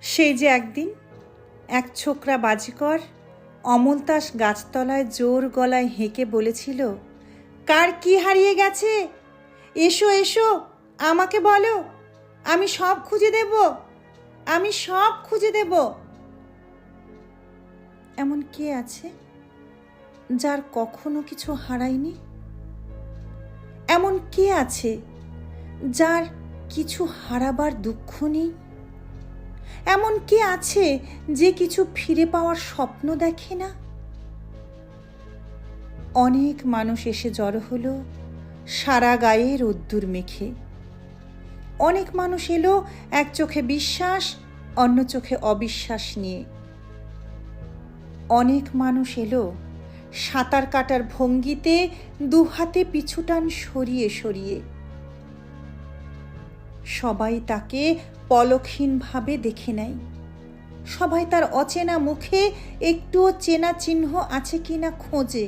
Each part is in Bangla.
সেই যে একদিন এক ছোকরা বাজিকর অমলতাস গাছতলায় জোর গলায় হেঁকে বলেছিল, কার কি হারিয়ে গেছে, এসো এসো আমাকে বলো, আমি সব খুঁজে দেব, আমি সব খুঁজে দেব। এমন কে আছে যার কখনো কিছু হারায়নি? এমন কে আছে যার কিছু হারাবার দুঃখ নেই? এমন কে আছে যে কিছু ফিরে পাওয়ার স্বপ্ন দেখে না? অনেক মানুষ এসে জড়ো হলো সারা গায়ে রোদ্দুর মেখে। অনেক মানুষ এলো এক চোখে বিশ্বাস, অন্য চোখে অবিশ্বাস নিয়ে। অনেক মানুষ এলো সাঁতার কাটার ভঙ্গিতে দুহাতে পিছুটান সরিয়ে সরিয়ে। সবাই তাকে পলকহীনভাবে দেখে নেয়। সবাই তার অচেনা মুখে একটুও চেনা চিহ্ন আছে কিনা খোঁজে।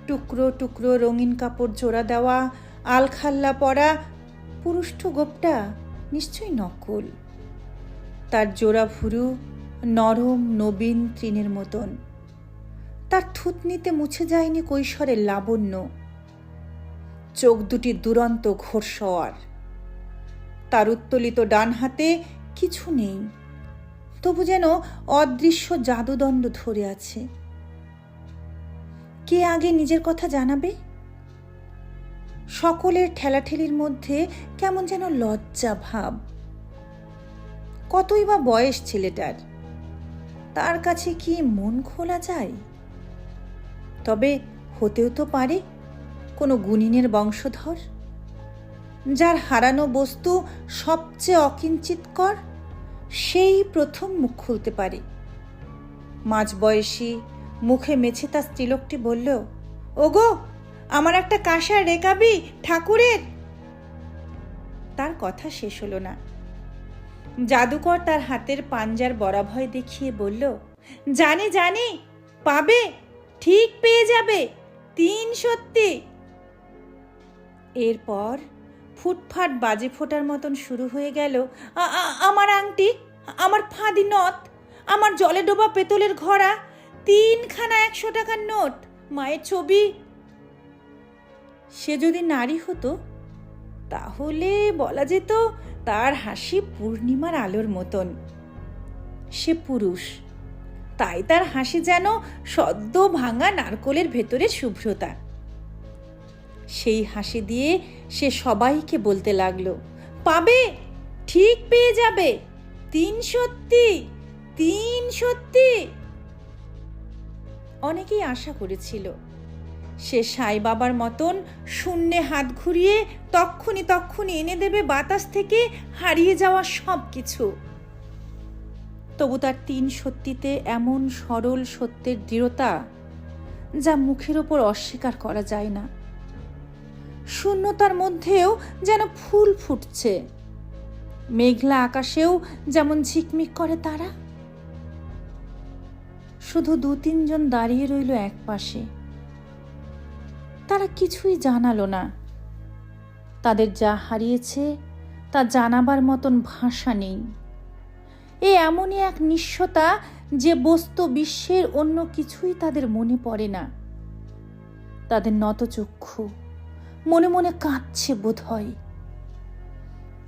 টুকরো টুকরো রঙিন কাপড় জোড়া দেওয়া, আলখাল্লা পরা পুরুষ্ঠ গোপটা নিশ্চয়ই নকল। তার জোড়া ভুরু নরম নবীন তৃণের মতন। তার থুতনিতে মুছে যায়নি কৈশোরের লাবণ্য। চোখ দুটি দুরন্ত ঘোরসওয়ার। তার উত্তোলিত ডান হাতে কিছু নেই, তবু যেন অদৃশ্য জাদুদণ্ড ধরে আছে। কে আগে নিজের কথা জানাবে? সকলের ঠেলাঠেলির মধ্যে কেমন যেন লজ্জা ভাব। কতই বা বয়স ছেলেটার, তার কাছে কি মন খোলা যায়? তবে হতেও তো পারে কোনো গুণিনের বংশধর, যার হারানো বস্তু সবচেয়ে অকিঞ্চিতকর, সেই প্রথম মুখ খুলতে পারে। মাঝবয়সী মুখে মেছে তার স্ত্রীলোকটি বলল, ওগো, আমার একটা কাঁসার রেকাবি ঠাকুরের। তার কথা শেষ হলো না। জাদুকর তার হাতের পাঞ্জার বরাভয় দেখিয়ে বলল, জানি জানি, পাবে, ঠিক পেয়ে যাবে, 3 সত্যি। এরপর ফুটফাট বাজে ফোটার মতন শুরু হয়ে গেল, আমার আংটি, আমার ফাঁদি নথ, আমার জলে ডোবা পেতলের ঘড়া, 3খানা 100 টাকার নোট, মায়ের ছবি। সে যদি নারী হতো তাহলে বলা যেত তার হাসি পূর্ণিমার আলোর মতন। সে পুরুষ, তাই তার হাসি যেন সদ্য ভাঙা নারকোলের ভেতরে শুভ্রতা। সেই হাসি দিয়ে সে সবাইকে বলতে লাগলো, পাবে, ঠিক পেয়ে যাবে, 3 সত্যি, 3 সত্যি। অনেকেই আশা করেছিল সে সাই বাবার মতন শূন্যে হাত ঘুরিয়ে তক্ষুনি এনে দেবে বাতাস থেকে হারিয়ে যাওয়া সব কিছু। তবু তার 3 সত্যিতে এমন সরল সত্যের দৃঢ়তা যা মুখের ওপর অস্বীকার করা যায় না। শূন্যতার মধ্যেও যেন ফুল ফুটছে, মেঘলা আকাশেও যেমন ঝিকমিক করে তারা। শুধু 2-3 জন দাঁড়িয়ে রইল এক পাশে। তারা কিছুই জানালো না। তাদের যা হারিয়েছে তা জানাবার মতন ভাষা নেই। এ এমনই এক নিঃস্বতা যে বস্তু বিশ্বের অন্য কিছুই তাদের মনে পড়ে না। তাদের নতচক্ষু মনে মনে কাঁদছে বোধ হয়।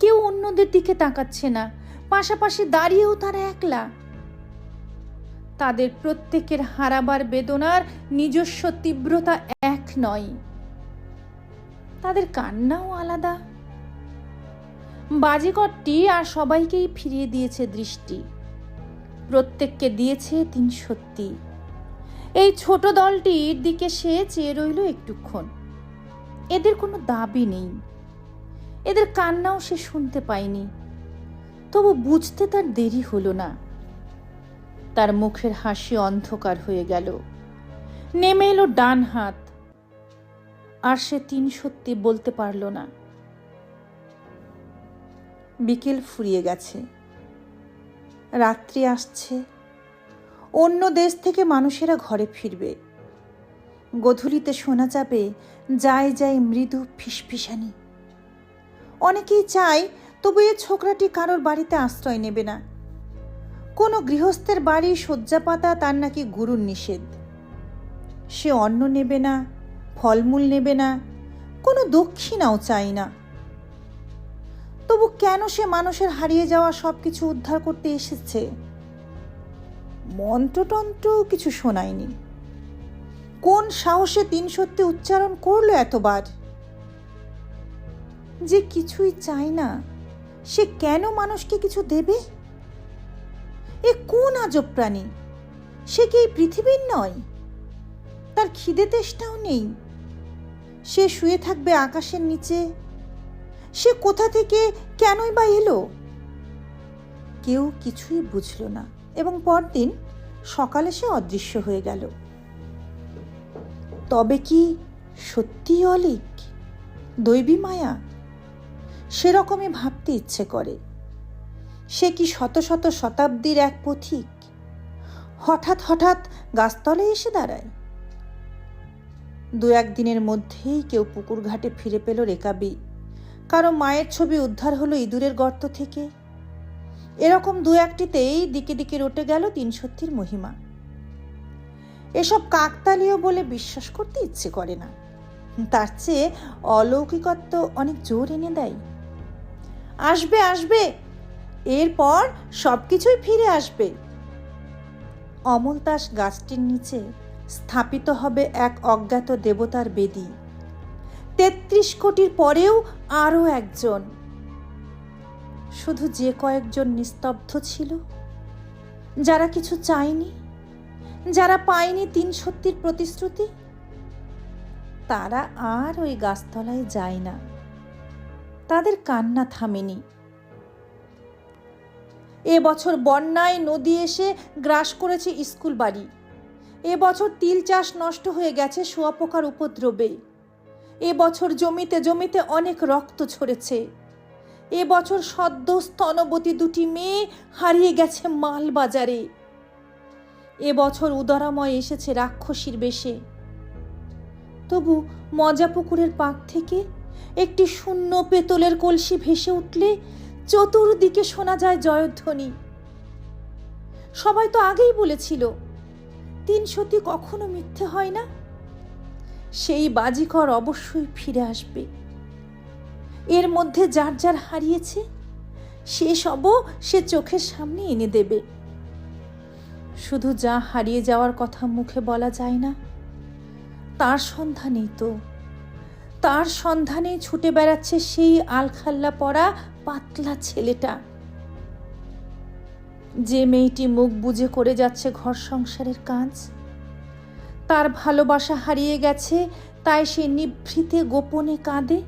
কেউ অন্যদের দিকে তাকাচ্ছে না, পাশাপাশি দাঁড়িয়েও তারা একলা। তাদের প্রত্যেকের হারাবার বেদনার নিজস্ব তীব্রতা এক নয়। তাদের কান্নাও আলাদা। বাজিকরটি আর সবাইকেই ফিরিয়ে দিয়েছে দৃষ্টি, প্রত্যেককে দিয়েছে 3 সত্যি। এই ছোট দলটির দিকে সে চেয়ে রইল একটুক্ষণ। এদের কোনো দাবি নেই, এদের কান্নাও সে শুনতে পায়নি। তবু বুঝতে তার দেরি হলো না। তার মুখের হাসি অন্ধকার হয়ে গেল। নেমে এলো ডান হাত, আর সে 3 সত্যি বলতে পারল না। বিকেল ফুরিয়ে গেছে, রাত্রি আসছে। অন্য দেশ থেকে মানুষেরা ঘরে ফিরবে। গোধূলিতে শোনা যাবে যায় যায় মৃদু ফিসফিসানি। অনেকেই চায় তবু এ ছোকরাটি কারোর বাড়িতে আশ্রয় নেবে না। কোনো গৃহস্থের বাড়ি শয্যা পাতা তার নাকি গুরুর নিষেধ। সে অন্ন নেবে না, ফলমূল নেবে না, কোনো দক্ষিণাও চাই না। তবু কেন সে মানুষের হারিয়ে যাওয়া সব কিছু উদ্ধার করতে এসেছে? মন্ত্রতন্ত্র কিছু শোনায়নি। কোন সাহসে ৩ সত্যি উচ্চারণ করলো এতবার? যে কিছুই চায় না, সে কেন মানুষকে কিছু দেবে? এ কোন আজব প্রাণী? সে কি এই পৃথিবীর নয়? তার খিদে তেষ্টাও নেই। সে শুয়ে থাকবে আকাশের নিচে। সে কোথা থেকে কেনই বা এলো? কেউ কিছুই বুঝল না এবং পরদিন সকালে সে অদৃশ্য হয়ে গেল। তবে কি সত্যি অলীক, দৈবী মায়া? সেরকমই ভাবতে ইচ্ছে করে। সে কি শত শত শতাব্দীর এক পথিক হঠাৎ হঠাৎ গাছতলে এসে দাঁড়ায়? ২-১ দিনের মধ্যেই কেউ পুকুর ঘাটে ফিরে পেল রেকাবি, কারো মায়ের ছবি উদ্ধার হলো ইঁদুরের গর্ত থেকে। এরকম ২-১টিতেই দিকে দিকে রটে গেল ৩ সত্যির মহিমা। এসব কাকতালীয় বলে বিশ্বাস করতে ইচ্ছে করে না। তার চেয়ে অলৌকিকত্ব অনেক জোর এনে দেয়। আসবে আসবে, এরপর সব কিছুই ফিরে আসবে। অমলতাস গাছটির নিচে স্থাপিত হবে এক অজ্ঞাত দেবতার বেদি। ৩৩ কোটির পরেও আরও একজন। শুধু যে কয়েকজন নিস্তব্ধ ছিল, যারা কিছু চায়নি, যারা পায়নি ৩ সত্যির প্রতিশ্রুতি, তারা আর ওই গাছতলায় যায় না। তাদের কান্না থামেনি। এবছর বন্যায় নদী এসে গ্রাস করেছে স্কুল বাড়ি। এবছর তিল চাষ নষ্ট হয়ে গেছে শুঁয়াপোকার উপদ্রবে। এবছর জমিতে জমিতে অনেক রক্ত ঝরেছে। এবছর সদ্য স্তনবতী 2টি মেয়ে হারিয়ে গেছে মাল বাজারে। এবছর উদরাময় এসেছে রাক্ষসীর বেশে। তবু মজা পুকুরের পাক থেকে একটি শূন্য পেতলের কলসি ভেসে উঠলে চতুর্দিকে শোনা যায় জয়ধ্বনি। সবাই তো আগেই বলেছিল ৩ সত্যি কখনো মিথ্যে হয় না। সেই বাজিকর অবশ্যই ফিরে আসবে। এর মধ্যে যার যার হারিয়েছে সে সবও সে চোখের সামনে এনে দেবে। শুধু যা হারিয়ে যাওয়ার কথা মুখে বলা যায় না, তার সন্ধানেই তো, তার সন্ধানে ছুটে বেড়াচ্ছে সেই আলখাল্লা পরা পাতলা ছেলেটা। যে মেয়েটি মুখ বুজে করে যাচ্ছে ঘর সংসারের কাজ। তার ভালোবাসা হারিয়ে গেছে, তাই সে নিভৃতে গোপনে কাঁদে।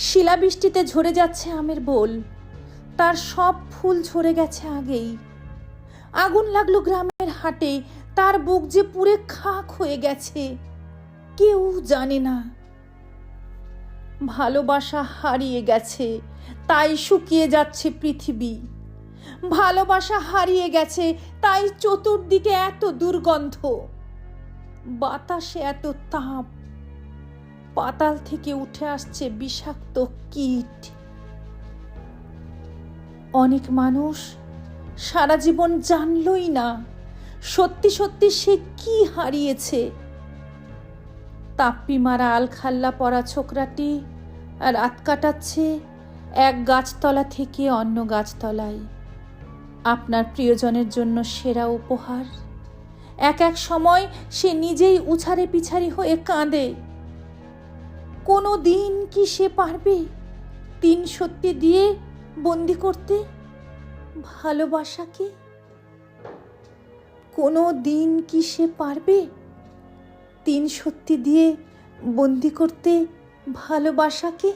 শিলাবৃষ্টিতে ঝরে যাচ্ছে আমের বোল, তার সব ফুল ঝরে গেছে আগেই। আগুন লাগলো গ্রামের হাটে, তার বুক যে পুড়ে খাক হয়ে গেছে, কেউ জানে না। ভালোবাসা হারিয়ে গেছে, তাই শুকিয়ে যাচ্ছে পৃথিবী। ভালোবাসা হারিয়ে গেছে, তাই চতুর্দিকে এত দুর্গন্ধ, বাতাসে এত তাপ, পাতাল থেকে উঠে আসছে বিষাক্ত কীট। অনেক মানুষ সারা জীবন জানলই না সত্যি সত্যি সে কি হারিয়েছে। তাপ্পি মারা আলখাল্লা পরা ছোকরাটি রাত কাটাচ্ছে এক গাছতলা থেকে অন্য গাছতলায়। আপনার প্রিয়জনের জন্য সেরা উপহার। এক এক সময় সে নিজেই উছারে পিছারি হয়ে কাঁদে। কোনো দিন কি সে পারবে ৩ সত্যি দিয়ে বন্দি করতে ভালোবাসাকে? কোনো দিন কি সে পারবে ৩ সত্যি দিয়ে বন্দি করতে ভালোবাসাকে?